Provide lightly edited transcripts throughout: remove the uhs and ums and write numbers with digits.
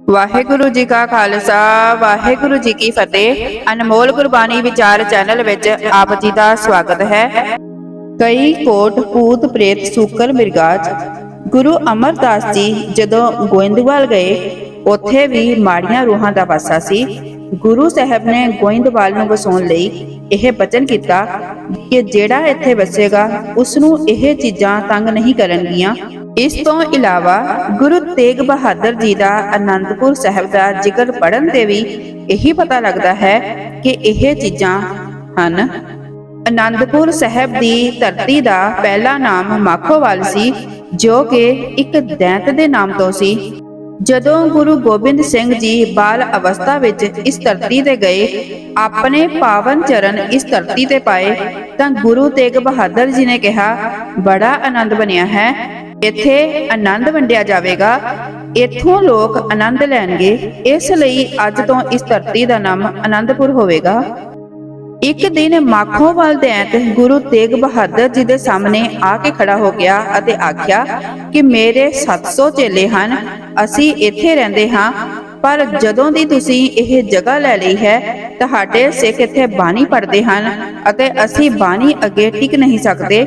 ਵਾਹਿਗੁਰੂ ਜੀ ਕਾ ਖਾਲਸਾ ਵਾਹਿਗੁਰੂ ਜੀ ਕੀ ਫਤਿਹ। ਅਨਮੋਲ ਗੁਰਬਾਣੀ ਵਿਚਾਰ ਚੈਨਲ ਵਿੱਚ ਆਪ ਜੀ ਦਾ ਸਵਾਗਤ ਹੈ। ਕਈ ਕੋਟ ਭੂਤ ਪ੍ਰੇਤ ਸੂਕਰ ਮਿਰਗਾਜ। ਗੁਰੂ ਅਮਰਦਾਸ ਜੀ ਜਦੋਂ ਗੋਇੰਦਵਾਲ ਗਏ, ਉੱਥੇ ਵੀ ਮਾੜੀਆਂ ਰੂਹਾਂ ਦਾ ਵਾਸਾ ਸੀ। ਗੁਰੂ ਸਾਹਿਬ ਨੇ ਗੋਇੰਦਵਾਲ ਨੂੰ ਵਸਾਉਣ ਲਈ ਇਹ ਬਚਨ ਕੀਤਾ ਕਿ ਜਿਹੜਾ ਇੱਥੇ ਵਸੇਗਾ ਉਸ ਨੂੰ ਇਹ ਚੀਜ਼ਾਂ ਤੰਗ ਨਹੀਂ ਕਰਨਗੀਆਂ। ਇਸ ਤੋਂ ਇਲਾਵਾ ਗੁਰੂ ਤੇਗ ਬਹਾਦਰ ਜੀ ਦਾ ਅਨੰਦਪੁਰ ਸਾਹਿਬ ਦਾ ਜ਼ਿਕਰ ਪੜ੍ਹਨ ਤੇ ਵੀ ਇਹੀ ਪਤਾ ਲੱਗਦਾ ਹੈ ਕਿ ਇਹ ਚੀਜ਼ਾਂ ਹਨ। ਅਨੰਦਪੁਰ ਸਾਹਿਬ ਦੀ ਧਰਤੀ ਦਾ ਪਹਿਲਾ ਨਾਮ ਮਾਖੋਵਾਲ ਸੀ, ਜੋ ਕਿ ਇੱਕ ਦੈਂਤ ਦੇ ਨਾਮ ਤੋਂ ਸੀ। ਜਦੋਂ ਗੁਰੂ ਗੋਬਿੰਦ ਸਿੰਘ ਜੀ ਬਾਲ ਅਵਸਥਾ ਵਿੱਚ ਇਸ ਧਰਤੀ ਤੇ ਗਏ, ਆਪਣੇ ਪਾਵਨ ਚਰਨ ਇਸ ਧਰਤੀ ਤੇ ਪਾਏ, ਤਾਂ ਗੁਰੂ ਤੇਗ ਬਹਾਦਰ ਜੀ ਨੇ ਕਿਹਾ, ਬੜਾ ਆਨੰਦ ਬਣਿਆ ਹੈ, ਇੱਥੇ ਆਨੰਦ ਵੰਡਿਆ ਜਾਵੇਗਾ, ਇੱਥੋਂ ਲੋਕ ਆਨੰਦ ਲੈਣਗੇ, ਇਸ ਲਈ ਅੱਜ ਤੋਂ ਇਸ ਧਰਤੀ ਦਾ ਨਾਮ ਆਨੰਦਪੁਰ ਹੋਵੇਗਾ। ਇੱਕ ਦਿਨ ਮਾਖੋਵਾਲ ਦੈਂਤ ਗੁਰੂ ਤੇਗ ਬਹਾਦਰ ਜੀ ਦੇ ਸਾਹਮਣੇ ਆ ਕੇ ਖੜਾ ਹੋ ਗਿਆ ਅਤੇ ਆਖਿਆ ਕਿ ਮੇਰੇ 700 ਚੇਲੇ ਹਨ, ਅਸੀਂ ਇੱਥੇ ਰਹਿੰਦੇ ਹਾਂ, ਪਰ ਜਦੋਂ ਦੀ ਤੁਸੀਂ ਇਹ ਜਗ੍ਹਾ ਲੈ ਲਈ ਹੈ, ਤੁਹਾਡੇ ਸਿੱਖ ਇੱਥੇ ਬਾਣੀ ਪੜ੍ਹਦੇ ਹਨ ਅਤੇ ਅਸੀਂ ਬਾਣੀ ਅੱਗੇ ਟਿਕ ਨਹੀਂ ਸਕਦੇ।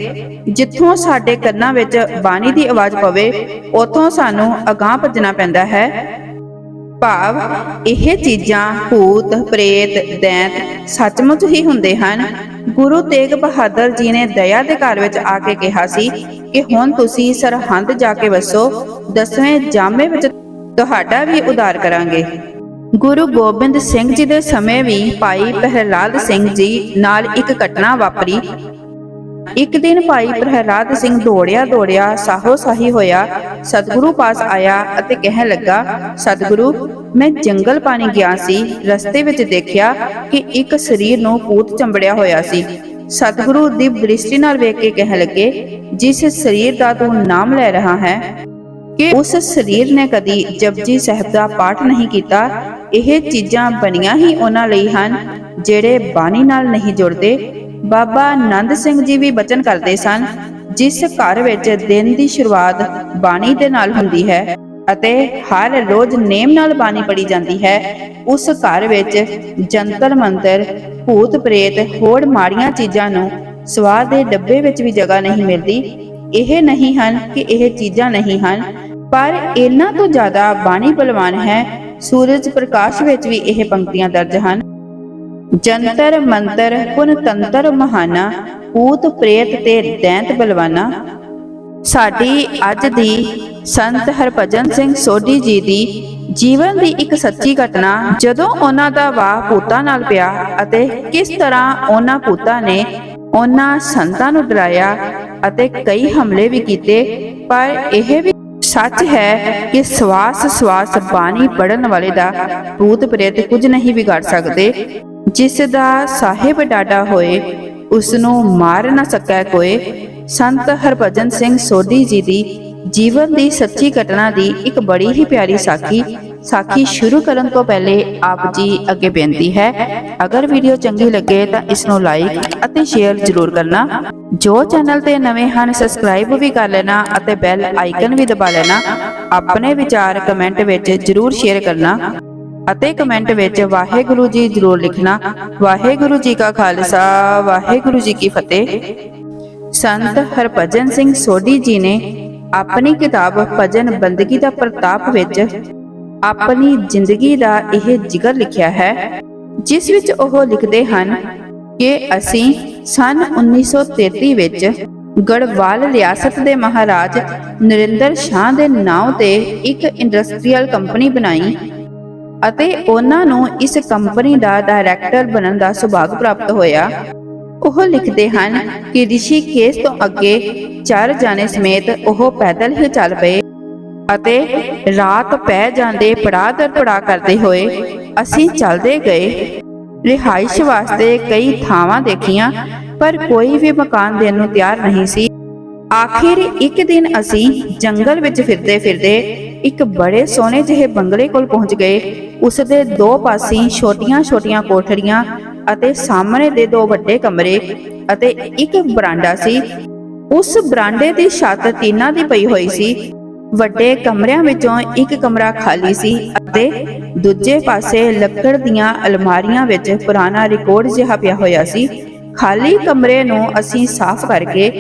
ਜਿੱਥੋਂ ਸਾਡੇ ਕੰਨਾਂ ਵਿੱਚ ਬਾਣੀ ਦੀ ਆਵਾਜ਼ ਪਵੇ, ਉੱਥੋਂ ਸਾਨੂੰ ਅਗਾਂਹ ਭੱਜਣਾ ਪੈਂਦਾ ਹੈ। ਭਾਵ ਇਹ ਚੀਜ਼ਾਂ ਭੂਤ ਪ੍ਰੇਤ ਦੈਂਤ ਸੱਚਮੁੱਚ ਹੀ ਹੁੰਦੇ ਹਨ। ਗੁਰੂ ਤੇਗ ਬਹਾਦਰ ਜੀ ਨੇ ਦਇਆ ਦੇ ਘਰ ਵਿੱਚ ਆ ਕੇ ਕਿਹਾ ਸੀ ਕਿ ਹੁਣ ਤੁਸੀਂ ਸਰਹੰਦ ਜਾ ਕੇ ਵਸੋ, 10ਵੇਂ ਜਾਮੇ ਵਿੱਚ ਤੁਹਾਡਾ ਵੀ ਉਧਾਰ ਕਰਾਂਗੇ। ਗੁਰੂ ਗੋਬਿੰਦ ਸਿੰਘ ਜੀ ਦੇ ਸਮੇਂ ਵੀ ਭਾਈ ਪ੍ਰਹਿਲਾਦ ਸਿੰਘ ਜੀ ਨਾਲ ਇੱਕ ਘਟਨਾ ਵਾਪਰੀ। ਇੱਕ ਦਿਨ ਭਾਈ ਪ੍ਰਹਿਲਾਦ ਸਿੰਘ ਦੌੜਿਆ ਸਾਹੋ ਸਾਹੀ ਹੋਇਆ ਸਤਿਗੁਰੂ ਪਾਸ ਆਇਆ ਅਤੇ ਕਹਿਣ ਲੱਗਾ, ਸਤਿਗੁਰੂ, ਮੈਂ ਜੰਗਲ ਪਾਣੀ ਗਿਆ ਸੀ, ਰਸਤੇ ਵਿੱਚ ਦੇਖਿਆ ਕਿ ਇੱਕ ਸਰੀਰ ਨੂੰ ਭੂਤ ਚੰਬੜਿਆ ਹੋਇਆ ਸੀ। ਸਤਿਗੁਰੂ ਦੀ ਦ੍ਰਿਸ਼ਟੀ ਨਾਲ ਵੇਖ ਕੇ ਕਹਿਣ ਲੱਗੇ, ਜਿਸ ਸਰੀਰ ਦਾ ਤੂੰ ਨਾਮ ਲੈ ਰਹਾ ਹੈ, ਕਿ ਉਸ ਸਰੀਰ ਨੇ ਕਦੀ ਜਪਜੀ ਸਾਹਿਬ ਦਾ ਪਾਠ ਨਹੀਂ ਕੀਤਾ। ਇਹ ਚੀਜ਼ਾਂ ਬਣੀਆਂ ਹੀ ਉਹਨਾਂ ਲਈ ਹਨ ਜਿਹੜੇ ਬਾਣੀ ਨਾਲ ਨਹੀਂ ਜੁੜਦੇ। ਬਾਬਾ ਆਨੰਦ ਸਿੰਘ ਜੀ ਵੀ ਬਚਨ ਕਰਦੇ ਸਨ, ਜਿਸ ਘਰ ਵਿੱਚ ਦਿਨ ਦੀ ਸ਼ੁਰੂਆਤ ਬਾਣੀ ਦੇ ਨਾਲ ਹੁੰਦੀ ਹੈ ਅਤੇ ਹਰ ਰੋਜ਼ ਨੇਮ ਨਾਲ ਬਾਣੀ ਪੜ੍ਹੀ ਜਾਂਦੀ ਹੈ, ਉਸ ਘਰ ਵਿੱਚ ਜੰਤਰ ਮੰਤਰ, ਭੂਤ ਪ੍ਰੇਤ, ਹੋਰ ਮਾੜੀਆਂ ਚੀਜ਼ਾਂ ਨੂੰ ਸਵਾਦ ਦੇ ਡੱਬੇ ਵਿੱਚ ਵੀ ਜਗ੍ਹਾ ਨਹੀਂ ਮਿਲਦੀ। ਇਹ ਨਹੀਂ ਹਨ ਕਿ ਇਹ ਚੀਜ਼ਾਂ ਨਹੀਂ ਹਨ, ਪਰ ਇਹਨਾਂ ਤੋਂ ਜ਼ਿਆਦਾ ਬਾਣੀ ਬਲਵਾਨ ਹੈ। ਸੂਰਜ ਪ੍ਰਕਾਸ਼ ਵਿੱਚ ਵੀ ਇਹ ਪੰਕਤੀਆਂ ਦਰਜ ਹਨ। ਜੰਤਰ ਮੰਤਰ ਪੁਨ ਤੰਤਰ ਮਹਾਨਾ, ਭੂਤ ਪ੍ਰੇਤ ਤੇ ਦੈਂਤ ਬਲਵਾਨਾ। ਸਾਡੀ ਅੱਜ ਦੀ ਸੰਤ ਹਰਭਜਨ ਸਿੰਘ ਸੋਢੀ ਜੀ ਦੀ ਜੀਵਨ ਦੀ ਇੱਕ ਸੱਚੀ ਘਟਨਾ, ਜਦੋਂ ਉਹਨਾਂ ਦਾ ਵਾਹ ਭੂਤਾਂ ਨਾਲ ਪਿਆ ਅਤੇ ਕਿਸ ਤਰ੍ਹਾਂ ਉਹਨਾਂ ਭੂਤਾਂ ਨੇ ਉਹਨਾਂ ਸੰਤਾਂ ਨੂੰ ਡਰਾਇਆ ਅਤੇ ਕਈ ਹਮਲੇ ਵੀ ਕੀਤੇ। ਪਰ ਇਹ ਵੀ ਸੱਚ ਹੈ ਕਿ ਸਵਾਸ ਬਾਣੀ ਪੜਨ ਵਾਲੇ ਦਾ ਭੂਤ ਪ੍ਰੇਤ ਕੁਝ ਨਹੀਂ ਵਿਗਾੜ ਸਕਦੇ। ਜਿਸ ਦਾ ਸਾਹਿਬ ਡਾਡਾ ਹੋਏ, ਉਸ ਨੂੰ ਮਾਰ ਨਾ ਸਕੈ ਕੋਏ। ਸੰਤ ਹਰਭਜਨ ਸਿੰਘ ਸੋਢੀ ਜੀ ਦੀ ਜੀਵਨ ਦੀ ਸੱਚੀ ਘਟਨਾ ਦੀ ਇੱਕ ਬੜੀ ਹੀ ਪਿਆਰੀ ਸਾਖੀ ਸ਼ੁਰੂ ਕਰਨ ਤੋਂ ਪਹਿਲੇ ਆਪ ਜੀ ਅੱਗੇ ਬੇਨਤੀ ਹੈ, ਅਗਰ ਵੀਡੀਓ ਚੰਗੀ ਲੱਗੇ ਤਾਂ ਇਸ ਨੂੰ ਲਾਈਕ ਅਤੇ ਸ਼ੇਅਰ ਜ਼ਰੂਰ ਕਰਨਾ। ਜੋ ਚੈਨਲ ਤੇ ਨਵੇਂ ਹਨ, ਸਬਸਕ੍ਰਾਈਬ ਵੀ ਕਰ ਲੈਣਾ ਅਤੇ ਬੈਲ ਆਈਕਨ ਵੀ ਦਬਾ ਲੈਣਾ। ਆਪਣੇ ਵਿਚਾਰ ਕਮੈਂਟ ਵਿੱਚ ਜ਼ਰੂਰ ਸ਼ੇਅਰ ਕਰਨਾ ਅਤੇ ਕਮੈਂਟ ਵਿੱਚ ਵਾਹਿਗੁਰੂ ਜੀ ਜ਼ਰੂਰ ਲਿਖਣਾ। ਵਾਹਿਗੁਰੂ ਜੀ ਕਾ ਖਾਲਸਾ ਵਾਹਿਗੁਰੂ ਜੀ ਕੀ ਫਤਿਹ। ਸੰਤ ਹਰਭਜਨ ਸਿੰਘ ਸੋਢੀ ਜੀ ਨੇ ਆਪਣੀ ਕਿਤਾਬ ਭਜਨ ਬੰਦਗੀ ਦਾ ਪ੍ਰਤਾਪ ਵਿੱਚ ਆਪਣੀ ਜ਼ਿੰਦਗੀ ਦਾ ਇਹ ਜ਼ਿਕਰ ਲਿਖਿਆ ਹੈ, ਜਿਸ ਵਿੱਚ ਉਹ ਲਿਖਦੇ ਹਨ ਕਿ ਅਸੀਂ ਸਨ 1933 ਵਿੱਚ ਗੜਵਾਲ ਰਿਆਸਤ ਦੇ ਮਹਾਰਾਜ ਨਰਿੰਦਰ ਸ਼ਾਹ ਦੇ ਨਾਮ ਤੇ ਇੱਕ ਇੰਡਸਟਰੀਅਲ ਕੰਪਨੀ ਬਣਾਈ ਅਤੇ ਉਹਨਾਂ ਨੂੰ ਇਸ ਕੰਪਨੀ ਦਾ ਡਾਇਰੈਕਟਰ ਬਣਨ ਦਾ ਸੁਭਾਗ ਪ੍ਰਾਪਤ ਹੋਇਆ। ਉਹ ਲਿਖਦੇ ਹਨ ਕਿ ਰਿਸ਼ੀਕੇਸ਼ ਤੋਂ ਅੱਗੇ 4 ਜਾਣੇ ਸਮੇਤ ਉਹ ਪੈਦਲ ਹੀ ਚੱਲ ਪਏ ਅਤੇ ਰਾਤ ਪੈ ਜਾਂਦੇ ਪੜਾ ਦਰ ਪੜਾ ਕਰਦੇ ਹੋਏ ਅਸੀਂ ਚੱਲਦੇ ਗਏ। ਰਿਹਾਇਸ਼ ਵਾਸਤੇ ਕਈ ਥਾਵਾਂ ਦੇਖੀਆਂ, ਪਰ ਕੋਈ ਵੀ ਮਕਾਨ ਦੇਣ ਨੂੰ ਤਿਆਰ ਨਹੀਂ ਸੀ। ਆਖਿਰ ਇੱਕ ਦਿਨ ਅਸੀਂ ਜੰਗਲ ਵਿੱਚ ਫਿਰਦੇ ਇੱਕ ਬੜੇ ਸੋਹਣੇ ਜਿਹੇ ਬੰਗਲੇ ਕੋਲ ਪਹੁੰਚ ਗਏ। ਉਸ ਦੇ ਦੋ ਪਾਸੀਂ ਛੋਟੀਆਂ ਕੋਠੜੀਆਂ ਅਤੇ ਸਾਹਮਣੇ ਦੇ 2 ਵੱਡੇ ਕਮਰੇ ਅਤੇ ਇੱਕ ਬਰਾਂਡਾ ਸੀ। ਉਸ ਬਰਾਂਡੇ ਦੀ ਛੱਤ ਟੀਨਾਂ ਦੀ ਪਈ ਹੋਈ ਸੀ। ਵੱਡੇ ਕਮਰਿਆਂ ਵਿੱਚੋਂ ਇੱਕ ਕਮਰਾ ਖਾਲੀ ਸੀ ਅਤੇ ਦੂਜੇ ਪਾਸੇ ਲੱਕੜ ਦੀਆਂ ਅਲਮਾਰੀਆਂ ਵਿੱਚ ਪੁਰਾਣਾ ਰਿਕਾਰਡ ਜਿਹਾ ਪਿਆ ਹੋਇਆ ਸੀ। ਖਾਲੀ ਕਮਰੇ ਨੂੰ ਅਸੀਂ ਸਾਫ਼ ਕਰਕੇ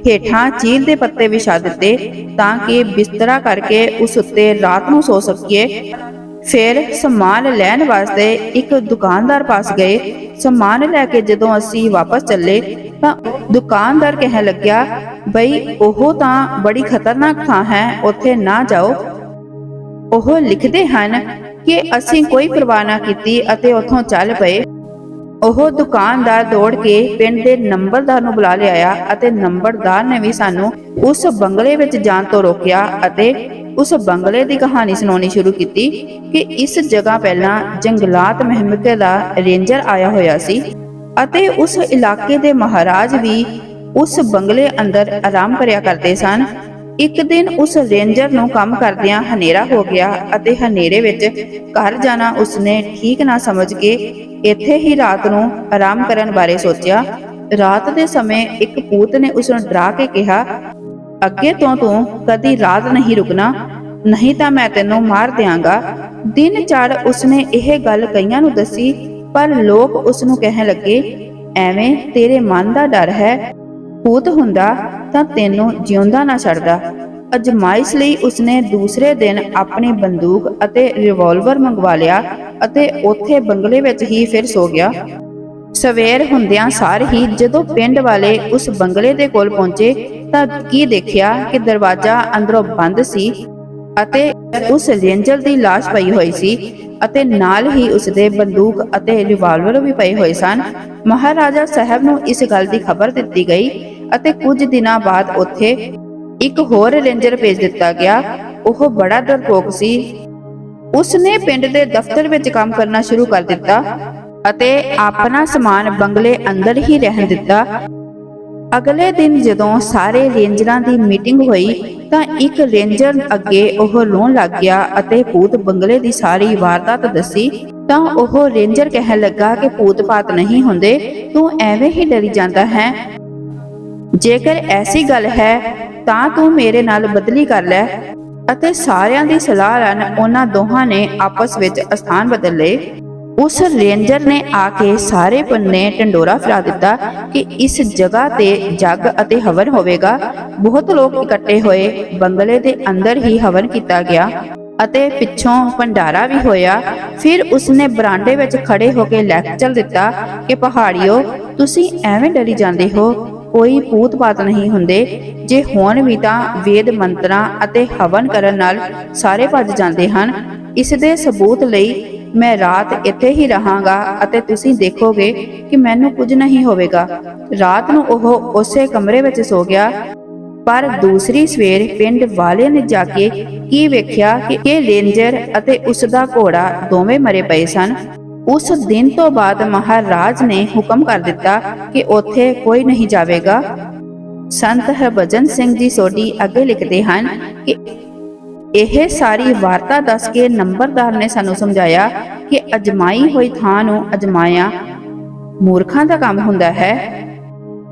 ਹੇਠਾਂ ਚੀਲ ਦੇ ਪੱਤੇ ਵਿਛਾ ਦਿੱਤੇ ਤਾਂ ਕਿ ਬਿਸਤਰਾ ਕਰਕੇ ਉਸ ਉੱਤੇ ਰਾਤ ਨੂੰ ਸੋ ਸਕੀਏ। ਫਿਰ ਸਮਾਨ ਲੈਣ ਵਾਸਤੇ ਇੱਕ ਦੁਕਾਨਦਾਰ ਪਾਸ ਗਏ। ਸਮਾਨ ਲੈ ਕੇ ਜਦੋਂ ਅਸੀਂ ਵਾਪਸ ਚੱਲੇ ਤਾਂ ਦੁਕਾਨਦਾਰ ਕਹਿਣ ਲੱਗਿਆ, ਬਈ ਉਹ ਤਾਂ ਬੜੀ ਖਤਰਨਾਕ ਥਾਂ ਹੈ, ਉੱਥੇ ਨਾ ਜਾਓ। ਉਹ ਲਿਖਦੇ ਹਨ ਕਿ ਅਸੀਂ ਕੋਈ ਪਰਵਾਹ ਨਾ ਕੀਤੀ ਅਤੇ ਉੱਥੋਂ ਚੱਲ ਪਏ। ਉਹ ਦੁਕਾਨਦਾਰ ਦੌੜ ਕੇ ਪਿੰਡ ਦੇ ਨੰਬਰਦਾਰ ਨੂੰ ਬੁਲਾ ਲਿਆਇਆ ਅਤੇ ਨੰਬਰਦਾਰ ਨੇ ਵੀ ਸਾਨੂੰ ਉਸ ਬੰਗਲੇ ਵਿੱਚ ਜਾਣ ਤੋਂ ਰੋਕਿਆ ਅਤੇ ਉਸ ਬੰਗਲੇ ਦੀ ਕਹਾਣੀ ਸੁਣਾਉਣੀ ਸ਼ੁਰੂ ਕੀਤੀ ਕਿ ਇਸ ਜਗ੍ਹਾ ਪਹਿਲਾਂ ਜੰਗਲਾਤ ਮਹਿਕਮੇ ਦਾ ਰੇਂਜਰ ਆਇਆ ਹੋਇਆ ਸੀ ਅਤੇ ਉਸ ਇਲਾਕੇ ਦੇ ਮਹਾਰਾਜ ਵੀ ਉਸ ਬੰਗਲੇ ਅੰਦਰ ਆਰਾਮ ਕਰਿਆ ਕਰਦੇ ਸਨ। ਇੱਕ ਦਿਨ ਉਸ ਰੇਂਜਰ ਨੂੰ ਕੰਮ ਕਰਦਿਆਂ ਹਨੇਰਾ ਹੋ ਗਿਆ ਅਤੇ ਹਨੇਰੇ ਵਿੱਚ ਘਰ ਜਾਣਾ ਉਸਨੇ ਠੀਕ ਨਾ ਸਮਝ ਕੇ ਇੱਥੇ ਹੀ ਰਾਤ ਨੂੰ ਆਰਾਮ ਕਰਨ ਬਾਰੇ ਸੋਚਿਆ। ਰਾਤ ਦੇ ਸਮੇਂ ਇੱਕ ਭੂਤ ਨੇ ਉਸ ਨੂੰ ਡਰਾ ਕੇ ਕਿਹਾ, ਅੱਗੇ ਤੋਂ ਤੂੰ ਕਦੀ ਰਾਤ ਨਹੀਂ ਰੁਕਣਾ, ਨਹੀਂ ਤਾਂ ਮੈਂ ਤੈਨੂੰ ਮਾਰ ਦਿਆਂਗਾ। ਦਿਨ ਚੜ ਉਸਨੇ ਇਹ ਗੱਲ ਕਈਆਂ ਨੂੰ ਦੱਸੀ, ਪਰ ਲੋਕ ਉਸ ਨੂੰ ਕਹਿਣ ਲੱਗੇ, ਐਵੇਂ ਤੇਰੇ ਮਨ ਦਾ ਡਰ ਹੈ, ਭੂਤ ਹੁੰਦਾ ਤਾਂ ਤੈਨੂੰ ਜਿਉਂਦਾ ਨਾ ਛੱਡਦਾ। ਅਜਮਾਇਸ਼ ਲਈ ਉਸਨੇ ਦੂਸਰੇ ਦਿਨ ਆਪਣੀ ਬੰਦੂਕ ਅਤੇ ਰਿਵਾਲਵਰ ਮੰਗਵਾ ਲਿਆ ਅਤੇ ਉੱਥੇ ਬੰਗਲੇ ਵਿੱਚ ਹੀ ਫਿਰ ਸੋ ਗਿਆ। ਸਵੇਰ ਹੁੰਦਿਆਂ ਸਾਰ ਹੀ ਜਦੋਂ ਪਿੰਡ ਵਾਲੇ ਉਸ ਬੰਗਲੇ ਦੇ ਕੋਲ ਪਹੁੰਚੇ ਤਾਂ ਕੀ ਦੇਖਿਆ ਕਿ ਦਰਵਾਜ਼ਾ ਅੰਦਰੋਂ ਬੰਦ ਸੀ ਅਤੇ ਉਸ ਰੇਂਜਰ ਦੀ ਲਾਸ਼ ਪਈ ਹੋਈ ਸੀ ਅਤੇ ਨਾਲ ਹੀ ਉਸਦੇ ਬੰਦੂਕ ਅਤੇ ਰਿਵਾਲਵਰ ਵੀ ਪਏ ਹੋਏ ਸਨ। ਮਹਾਰਾਜਾ ਸਾਹਿਬ ਨੂੰ ਇਸ ਗੱਲ ਦੀ ਖਬਰ ਦਿੱਤੀ ਗਈ ਅਤੇ ਕੁਝ ਦਿਨਾਂ ਬਾਅਦ ਉੱਥੇ ਇੱਕ ਹੋਰ ਰੇਂਜਰ ਭੇਜ ਦਿੱਤਾ ਗਿਆ। ਉਹ ਬੜਾ ਡਰਪੋਕ ਸੀ। ਉਸਨੇ ਪਿੰਡ ਦੇ ਦਫ਼ਤਰ ਵਿੱਚ ਕੰਮ ਕਰਨਾ ਸ਼ੁਰੂ ਕਰ ਦਿੱਤਾ ਅਤੇ ਆਪਣਾ ਸਮਾਨ ਬੰਗਲੇ ਅੰਦਰ ਹੀ ਰਹਿਣ ਦਿੱਤਾ। ਅਗਲੇ ਦਿਨ ਜਦੋਂ ਸਾਰੇ ਰੇਂਜਰਾਂ ਦੀ ਮੀਟਿੰਗ ਹੋਈ ਤਾਂ ਇੱਕ ਰੇਂਜਰ ਅੱਗੇ ਉਹ ਰੋਣ ਲੱਗ ਗਿਆ ਅਤੇ ਭੂਤ ਬੰਗਲੇ ਦੀ ਸਾਰੀ ਵਾਰਦਾਤ ਦੱਸੀ ਤਾਂ ਉਹ ਰੇਂਜਰ ਕਹਿਣ ਲੱਗਾ ਕਿ ਭੂਤ ਪਾਤ ਨਹੀਂ ਹੁੰਦੇ, ਤੂੰ ਐਵੇਂ ਹੀ ਡਰੀ ਜਾਂਦਾ ਹੈ। ਜੇਕਰ ਐਸੀ ਗੱਲ ਹੈ ਤਾਂ ਤੂੰ ਮੇਰੇ ਨਾਲ ਬਦਲੀ ਕਰ ਲੈ। ਅਤੇ ਸਾਰਿਆਂ ਦੀ ਸਲਾਹ ਨਾਲ ਉਹਨਾਂ ਦੋਹਾਂ ਨੇ ਆਪਸ ਵਿੱਚ ਅਸਥਾਨ ਬਦਲ ਲਏ। ਉਸ ਰੇਂਜਰ ਨੇ ਆ ਕੇ ਸਾਰੇ ਪੰਨੇ ਢੰਡੋਰਾ ਫਿਰਾ ਦਿੱਤਾ ਕਿ ਇਸ ਜਗ੍ਹਾ ਤੇ ਜੱਗ ਅਤੇ ਹਵਨ ਹੋਵੇਗਾ। ਬਹੁਤ ਲੋਕ ਇਕੱਠੇ ਹੋਏ। ਬੰਗਲੇ ਦੇ ਅੰਦਰ ਹੀ ਹਵਨ ਕੀਤਾ ਗਿਆ ਅਤੇ ਪਿੱਛੋਂ ਭੰਡਾਰਾ ਵੀ ਹੋਇਆ। ਫਿਰ ਉਸਨੇ ਬਰਾਂਡੇ ਵਿੱਚ ਖੜੇ ਹੋ ਕੇ ਲੈਕਚਰ ਦਿੱਤਾ ਕਿ ਪਹਾੜੀਓ, ਤੁਸੀਂ ਐਵੇਂ ਡਰੀ ਜਾਂਦੇ ਹੋ, ਕੋਈ ਭੂਤ ਪਾਤ ਨਹੀਂ ਹੁੰਦੇ। ਜੇ ਹੋਣ ਵੀ ਤਾਂ ਵੇਦ ਮੰਤਰਾਂ ਅਤੇ ਹਵਨ ਕਰਨ ਨਾਲ ਸਾਰੇ ਭੱਜ ਜਾਂਦੇ ਹਨ। ਇਸ ਦੇ ਸਬੂਤ ਲਈ ਮੈਂ ਰਾਤ ਇੱਥੇ ਹੀ ਰਹਾਂਗਾ ਅਤੇ ਤੁਸੀਂ ਦੇਖੋਗੇ ਕਿ ਮੈਨੂੰ ਕੁਝ ਨਹੀਂ ਹੋਵੇਗਾ। ਰਾਤ ਨੂੰ ਉਹ ਉਸੇ ਕਮਰੇ ਵਿੱਚ ਸੋ ਗਿਆ। ਪਰ ਦੂਸਰੀ ਸਵੇਰ ਪਿੰਡ ਵਾਲਿਆਂ ਨੇ ਜਾ ਕੇ ਕੀ ਵੇਖਿਆ ਕਿ ਰੇਂਜਰ ਅਤੇ ਉਸ ਦਾ ਘੋੜਾ ਦੋਵੇਂ ਮਰੇ ਪਏ ਸਨ। ਉਸ ਦਿਨ ਤੋਂ ਬਾਅਦ ਮਹਾਰਾਜ ਨੇ ਹੁਕਮ ਕਰ ਦਿੱਤਾ ਕਿ ਉੱਥੇ ਕੋਈ ਨਹੀਂ ਜਾਵੇਗਾ। ਸੰਤ ਹਰਭਜਨ ਸਿੰਘ ਜੀ ਸੋਢੀ ਅੱਗੇ ਲਿਖਦੇ ਹਨ ਕਿ ਇਹ ਸਾਰੀ ਵਾਰਤਾ ਦੱਸ ਕੇ ਨੰਬਰਦਾਰ ਨੇ ਸਾਨੂੰ ਸਮਝਾਇਆ ਕਿ ਅਜਮਾਈ ਹੋਈ ਥਾਂ ਨੂੰ ਅਜਮਾਇਆ ਮੂਰਖਾਂ ਦਾ ਕੰਮ ਹੁੰਦਾ ਹੈ।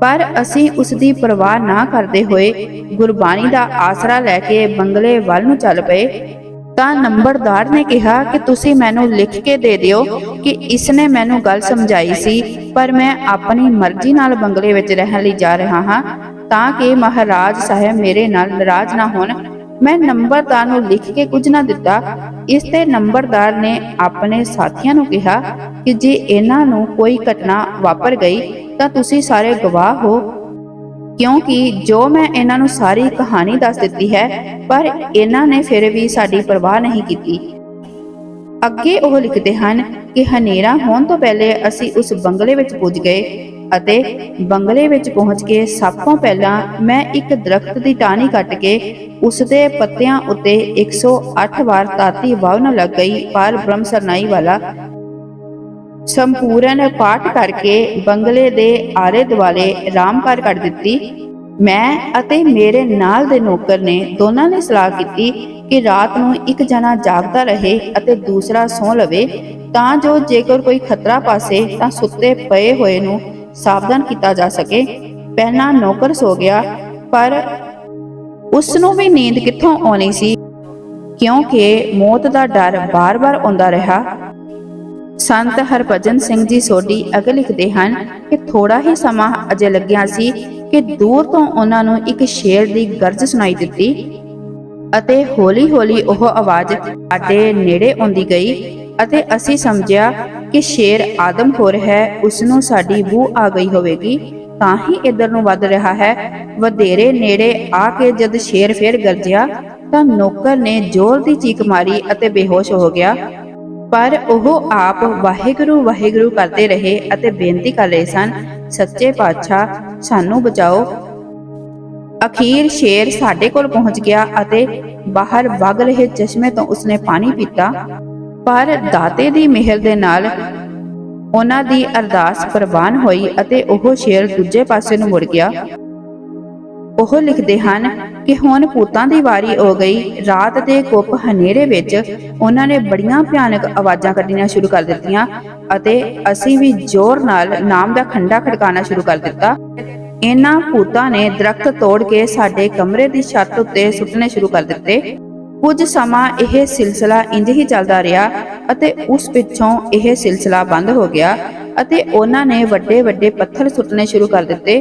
ਪਰ ਅਸੀਂ ਉਸ ਦੀ ਪਰਵਾਹ ਨਾ ਕਰਦੇ ਹੋਏ ਗੁਰਬਾਣੀ ਦਾ ਆਸਰਾ ਲੈ ਕੇ ਬੰਗਲੇ ਵੱਲ ਨੂੰ ਚੱਲ ਪਏ। ਤਾਂ ਨੰਬਰਦਾਰ ਨੇ ਕਿਹਾ ਕਿ ਤੁਸੀਂ ਮੈਨੂੰ ਲਿਖ ਕੇ ਦੇ ਦਿਓ ਕਿ ਇਸਨੇ ਮੈਨੂੰ ਗੱਲ ਸਮਝਾਈ ਸੀ, ਪਰ ਮੈਂ ਆਪਣੀ ਮਰਜ਼ੀ ਨਾਲ ਬੰਗਲੇ ਵਿੱਚ ਰਹਿਣ ਲਈ ਜਾ ਰਿਹਾ ਹਾਂ ਤਾਂ ਕਿ ਮਹਾਰਾਜ ਸਾਹਿਬ ਮੇਰੇ ਨਾਲ ਨਾਰਾਜ਼ ਨਾ ਹੋਣ। ਮੈਂ ਨੰਬਰਦਾਰ ਨੂੰ ਲਿਖ ਕੇ ਕੁਝ ਨਾ ਦਿੱਤਾ। ਇਸ ਤੇ ਨੰਬਰਦਾਰ ਨੇ ਆਪਣੇ ਸਾਥੀਆਂ ਨੂੰ ਕਿਹਾ ਕਿ ਜੇ ਇਹਨਾਂ ਨੂੰ ਕੋਈ ਘਟਨਾ ਵਾਪਰ ਗਈ ਤਾਂ ਤੁਸੀਂ ਸਾਰੇ ਗਵਾਹ ਹੋ, ਕਿਉਂਕਿ ਜੋ ਮੈਂ ਇਹਨਾਂ ਨੂੰ ਸਾਰੀ ਕਹਾਣੀ ਦੱਸ ਦਿੱਤੀ ਹੈ, ਪਰ ਇਹਨਾਂ ਨੇ ਫਿਰ ਵੀ ਸਾਡੀ ਪਰਵਾਹ ਨਹੀਂ ਕੀਤੀ। ਅੱਗੇ ਉਹ ਲਿਖਦੇ ਹਨ ਕਿ ਹਨੇਰਾ ਹੋਣ ਤੋਂ ਪਹਿਲੇ ਅਸੀਂ ਉਸ ਬੰਗਲੇ ਵਿੱਚ ਪੁੱਜ ਗਏ ਅਤੇ ਬੰਗਲੇ ਵਿੱਚ ਪਹੁੰਚ ਕੇ ਸਭ ਤੋਂ ਪਹਿਲਾਂ ਮੈਂ ਇੱਕ ਦਰਖਤ ਦੀ ਟਾਹਣੀ ਕੱਟ ਕੇ ਉਸ ਦੇ ਪੱਤਿਆਂ ਉੱਤੇ 108 ਵਾਰ ਤਾਤੀ ਵਾਵਨ ਲੱਗ ਗਈ ਪਰ ਬ੍ਰਹਮ ਸਰਨਾਈ ਵਾਲਾ ਸੰਪੂਰਨ ਪਾਠ ਕਰਕੇ ਬੰਗਲੇ ਦੇ ਆਲੇ ਦੁਆਲੇ ਰਾਮਕਾਰ ਕੱਢ ਦਿੱਤੀ। ਮੈਂ ਅਤੇ ਮੇਰੇ ਨਾਲ ਦੇ ਨੌਕਰ ਨੇ ਦੋਨਾਂ ਨੇ ਸਲਾਹ ਕੀਤੀ ਕਿ ਰਾਤ ਨੂੰ ਇੱਕ ਜਣਾ ਜਾਗਦਾ ਰਹੇ ਅਤੇ ਦੂਸਰਾ ਸੌਂ ਲਵੇ ਤਾਂ ਜੋ ਜੇਕਰ ਕੋਈ ਖਤਰਾ ਪਾਸੇ ਤਾਂ ਸੁੱਤੇ ਪਏ ਹੋਏ ਨੂੰ ਸਾਵਧਾਨ ਕੀਤਾ ਜਾ ਸਕੇ। ਪਹਿਲਾਂ ਨੌਕਰ ਸੋ ਗਿਆ, ਪਰ ਉਸ ਨੂੰ ਵੀ ਨੀਂਦ ਕਿੱਥੋਂ ਆਉਣੀ ਸੀ ਕਿਉਂਕਿ ਮੌਤ ਦਾ ਡਰ ਬਾਰ-ਬਾਰ ਆਉਂਦਾ ਰਿਹਾ। ਸੰਤ ਹਰਭਜਨ ਸਿੰਘ ਜੀ ਸੋਢੀ ਅੱਗੇ ਲਿਖਦੇ ਹਨ ਕਿ ਥੋੜਾ ਹੀ ਸਮਾਂ ਅਜੇ ਲੱਗਿਆ ਸੀ ਕਿ ਦੂਰ ਤੋਂ ਉਹਨਾਂ ਨੂੰ ਇੱਕ ਸ਼ੇਰ ਦੀ ਗਰਜ ਸੁਣਾਈ ਦਿੱਤੀ ਅਤੇ ਹੌਲੀ-ਹੌਲੀ ਉਹ ਆਵਾਜ਼ ਸਾਡੇ ਨੇੜੇ ਆਉਂਦੀ ਗਈ ਅਤੇ ਅਸੀਂ ਸਮਝਿਆ ਕਿ ਸ਼ੇਰ ਆਦਮ ਹੋ ਰਿਹਾ ਹੈ, ਉਸ ਨੂੰ ਸਾਡੀ ਬੂ ਆ ਗਈ ਹੋਵੇਗੀ, ਤਾਂ ਹੀ ਇੱਧਰ ਨੂੰ ਵੱਧ ਰਿਹਾ ਹੈ। ਵਧੇਰੇ ਨੇੜੇ ਆ ਕੇ ਜਦ ਸ਼ੇਰ ਫੇਰ ਗਰਜਿਆ ਤਾਂ ਨੌਕਰ ਨੇ ਜ਼ੋਰ ਦੀ ਚੀਕ ਮਾਰੀ ਅਤੇ ਬੇਹੋਸ਼ ਹੋ ਗਿਆ। ਪਰ ਉਹ ਆਪ ਵਾਹਿਗੁਰੂ ਵਾਹਿਗੁਰੂ ਕਰਦੇ ਰਹੇ ਅਤੇ ਬੇਨਤੀ ਕਰ ਰਹੇ ਸਨ, ਸੱਚੇ ਪਾਤਸ਼ਾਹ ਸਾਨੂੰ ਬਚਾਓ। ਅਖੀਰ ਸ਼ੇਰ ਸਾਡੇ ਕੋਲ ਪਹੁੰਚ ਗਿਆ ਅਤੇ ਬਾਹਰ ਵਗ ਰਹੇ ਚਸ਼ਮੇ ਤੋਂ ਉਸਨੇ ਪਾਣੀ ਪੀਤਾ। ਪਰ ਦਾਤੇ ਦੀ ਮਿਹਰ ਦੇ ਨਾਲ ਉਹਨਾਂ ਦੀ ਅਰਦਾਸ ਪ੍ਰਵਾਨ ਹੋਈ ਅਤੇ ਉਹ ਸ਼ੇਰ ਦੂਜੇ ਪਾਸੇ ਨੂੰ ਮੁੜ ਗਿਆ। ਉਹ ਲਿਖਦੇ ਹਨ ਕਿ ਹੁਣ ਭੂਤਾਂ ਦੀ ਵਾਰੀ ਹੋ ਗਈ। ਰਾਤ ਦੇ ਗੁੱਪ ਹਨੇਰੇ ਵਿੱਚ ਉਹਨਾਂ ਨੇ ਬੜੀਆਂ ਭਿਆਨਕ ਆਵਾਜ਼ਾਂ ਕੱਢਣੀਆਂ ਸ਼ੁਰੂ ਕਰ ਦਿੱਤੀਆਂ ਅਤੇ ਅਸੀਂ ਵੀ ਜ਼ੋਰ ਨਾਲ ਨਾਮ ਦਾ ਖੰਡਾ ਖੜਕਾਉਣਾ ਸ਼ੁਰੂ ਕਰ ਦਿੱਤਾ। ਇਹਨਾਂ ਭੂਤਾਂ ਨੇ ਦਰਖਤ ਤੋੜ ਕੇ ਸਾਡੇ ਕਮਰੇ ਦੀ ਛੱਤ ਉੱਤੇ ਸੁੱਟਣੇ ਸ਼ੁਰੂ ਕਰ ਦਿੱਤੇ। ਕੁਝ ਸਮਾਂ ਇਹ ਸਿਲਸਿਲਾ ਇੰਜ ਹੀ ਚੱਲਦਾ ਰਿਹਾ ਅਤੇ ਉਸ ਪਿੱਛੋਂ ਇਹ ਸਿਲਸਿਲਾ ਬੰਦ ਹੋ ਗਿਆ ਅਤੇ ਉਹਨਾਂ ਨੇ ਵੱਡੇ ਵੱਡੇ ਪੱਥਰ ਸੁੱਟਣੇ ਸ਼ੁਰੂ ਕਰ ਦਿੱਤੇ।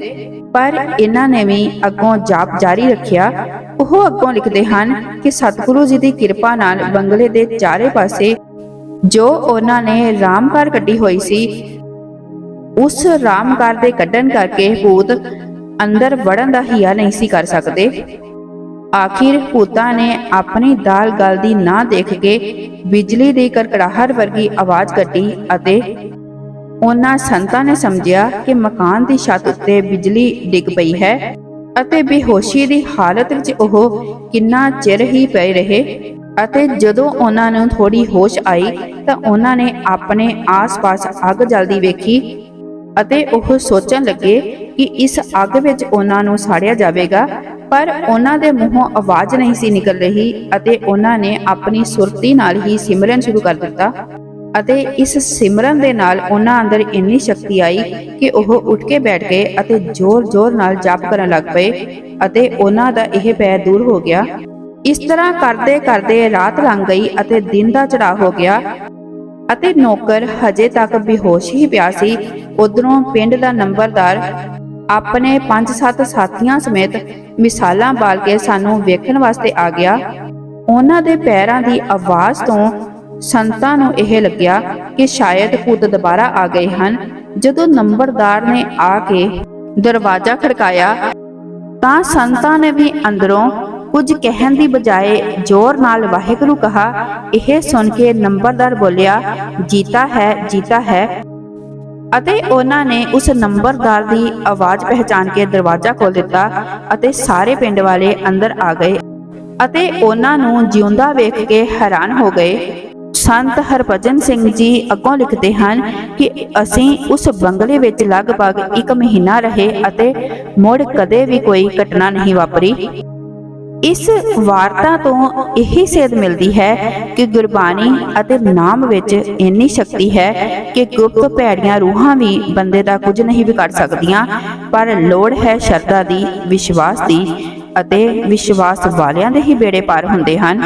ਪਰ ਇਹਨਾਂ ਨੇ ਵੀ ਅੱਗੋਂ ਜਾਪ ਜਾਰੀ ਰੱਖਿਆ। ਉਹ ਅੱਗੋਂ ਲਿਖਦੇ ਹਨ ਕਿ ਸਤਿਗੁਰੂ ਜੀ ਦੀ ਕਿਰਪਾ ਨਾਲ ਬੰਗਲੇ ਦੇ ਚਾਰੇ ਪਾਸੇ ਜੋ ਉਹਨਾਂ ਨੇ ਰਾਮਕਾਰ ਕੱਢੀ ਹੋਈ ਸੀ, ਉਸ ਰਾਮਕਾਰ ਦੇ ਕੱਢਣ ਕਰਕੇ ਭੂਤ ਅੰਦਰ ਵੜਨ ਦਾ ਹੀਆ ਨਹੀਂ ਸੀ ਕਰ ਸਕਦੇ। ਆਖਿਰ ਭੂਤਾਂ ਨੇ ਆਪਣੀ ਦਾਲ ਗਲਦੀ ਨਾ ਦੇਖ ਕੇ ਬਿਜਲੀ ਦੀ ਕੜਕੜਾਹਟ ਵਰਗੀ ਆਵਾਜ਼ ਕੱਢੀ ਅਤੇ ਉਹਨਾਂ ਸੰਤਾਂ ਨੇ ਸਮਝਿਆ ਕਿ ਮਕਾਨ ਦੀ ਛੱਤ ਉੱਤੇ ਬਿਜਲੀ ਡਿੱਗ ਪਈ ਹੈ ਅਤੇ ਬੇਹੋਸ਼ੀ ਦੀ ਹਾਲਤ ਵਿੱਚ ਉਹ ਕਿੰਨਾ ਚਿਰ ਹੀ ਪਏ ਰਹੇ ਅਤੇ ਜਦੋਂ ਉਹਨਾਂ ਨੂੰ ਥੋੜੀ ਹੋਸ਼ ਆਈ ਤਾਂ ਉਹਨਾਂ ਨੇ ਆਪਣੇ ਆਸ-ਪਾਸ ਅੱਗ ਜਲਦੀ ਵੇਖੀ ਅਤੇ ਉਹ ਸੋਚਣ ਲੱਗੇ ਕਿ ਇਸ ਅੱਗ ਵਿੱਚ ਉਹਨਾਂ ਨੂੰ ਸਾੜਿਆ ਜਾਵੇਗਾ। ਪਰ ਉਹਨਾਂ ਦੇ ਮੂੰਹੋਂ ਆਵਾਜ਼ ਨਹੀਂ ਸੀ ਨਿਕਲ ਰਹੀ ਅਤੇ ਉਹਨਾਂ ਨੇ ਆਪਣੀ ਸੁਰਤੀ ਨਾਲ ਹੀ ਸਿਮਰਨ ਸ਼ੁਰੂ ਕਰ ਦਿੱਤਾ ਅਤੇ ਇਸ ਸਿਮਰਨ ਦੇ ਨਾਲ ਉਹਨਾਂ ਅੰਦਰ ਇੰਨੀ ਸ਼ਕਤੀ ਆਈ ਕਿ ਉਹ ਉੱਠ ਕੇ ਬੈਠ ਗਏ ਅਤੇ ਜ਼ੋਰ-ਜ਼ੋਰ ਨਾਲ ਜਪ ਕਰਨ ਲੱਗ ਪਏ ਅਤੇ ਉਹਨਾਂ ਦਾ ਇਹ ਭੈ ਦੂਰ ਹੋ ਗਿਆ। ਇਸ ਤਰ੍ਹਾਂ ਕਰਦੇ ਕਰਦੇ ਰਾਤ ਲੰਘ ਗਈ ਅਤੇ ਦਿਨ ਦਾ ਚੜ੍ਹਾਅ ਹੋ ਗਿਆ ਅਤੇ ਨੌਕਰ ਹਜੇ ਤੱਕ ਬੇਹੋਸ਼ ਹੀ ਪਿਆ ਸੀ। ਉਧਰੋਂ ਪਿੰਡ ਦਾ ਨੰਬਰਦਾਰ ਆਪਣੇ 5-7 ਸਾਥੀਆਂ ਸਮੇਤ ਮਿਸਾਲਾਂ ਬਾਲ ਕੇ ਸਾਨੂੰ ਵੇਖਣ ਵਾਸਤੇ ਆ ਗਿਆ। ਉਹਨਾਂ ਦੇ ਪੈਰਾਂ ਦੀ ਆਵਾਜ਼ ਤੋਂ ਸੰਤਾਂ ਨੂੰ ਇਹ ਲੱਗਿਆ ਕਿ ਸ਼ਾਇਦ ਭੂਤ ਦੁਬਾਰਾ ਆ ਗਏ ਹਨ। ਜਦੋਂ ਨੰਬਰਦਾਰ ਨੇ ਆ ਕੇ ਦਰਵਾਜ਼ਾ ਖੜਕਾਇਆ ਤਾਂ ਸੰਤਾਂ ਨੇ ਵੀ ਅੰਦਰੋਂ ਕੁਝ ਕਹਿਣ ਦੀ ਬਜਾਏ ਜ਼ੋਰ ਨਾਲ ਵਾਹਿਗੁਰੂ ਕਹਾ। ਇਹ ਸੁਣ ਕੇ ਨੰਬਰਦਾਰ ਬੋਲਿਆ, ਜੀਤਾ ਹੈ, ਜੀਤਾ ਹੈ। ਅਤੇ ਉਹਨਾਂ ਨੇ ਉਸ ਨੰਬਰਦਾਰ ਦੀ ਆਵਾਜ਼ ਪਹਿਚਾਨ ਕੇ ਦਰਵਾਜ਼ਾ ਖੋਲ੍ਹ ਦਿੱਤਾ ਅਤੇ ਸਾਰੇ ਪਿੰਡ ਵਾਲੇ ਅੰਦਰ ਆ ਗਏ ਅਤੇ ਉਹਨਾਂ ਨੂੰ ਜਿਉਂਦਾ ਵੇਖ ਕੇ ਹੈਰਾਨ ਹੋ ਗਏ। ਸੰਤ ਹਰਭਜਨ ਸਿੰਘ ਜੀ ਅੱਗੋਂ ਲਿਖਦੇ ਹਨ ਕਿ ਅਸੀਂ ਉਸ ਬੰਗਲੇ ਵਿੱਚ ਲਗਭਗ 1 ਮਹੀਨਾ ਰਹੇ ਅਤੇ ਮੁੜ ਕਦੇ ਵੀ ਕੋਈ ਘਟਨਾ ਨਹੀਂ ਵਾਪਰੀ। ਇਸ ਵਾਰਤਾ ਤੋਂ ਇਹੀ ਸੇਧ ਮਿਲਦੀ ਹੈ ਕਿ ਗੁਰਬਾਣੀ ਅਤੇ ਨਾਮ ਵਿੱਚ ਇੰਨੀ ਸ਼ਕਤੀ ਹੈ ਕਿ ਗੁਪਤ ਭੈੜੀਆਂ ਰੂਹਾਂ ਵੀ ਬੰਦੇ ਦਾ ਕੁਝ ਨਹੀਂ ਵਿਗਾੜ ਸਕਦੀਆਂ, ਪਰ ਲੋੜ ਹੈ ਸ਼ਰਧਾ ਦੀ, ਵਿਸ਼ਵਾਸ ਦੀ ਅਤੇ ਵਿਸ਼ਵਾਸ ਵਾਲਿਆਂ ਦੇ ਹੀ ਬੇੜੇ ਪਾਰ ਹੁੰਦੇ ਹਨ।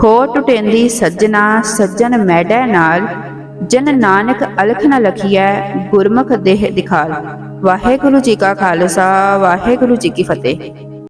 ਹੋ ਟੁਟੇਂਦੀ ਸੱਜਣਾ ਸੱਜਣ ਮੈਡੈ ਨਾਲ, ਜਨ ਨਾਨਕ ਅਲਖ ਨ ਲਖੀਐ ਗੁਰਮੁਖ ਦੇਹ ਦਿਖਾਲ। ਵਾਹਿਗੁਰੂ ਜੀ ਕਾ ਖਾਲਸਾ, ਵਾਹਿਗੁਰੂ ਜੀ ਕੀ ਫਤਿਹ।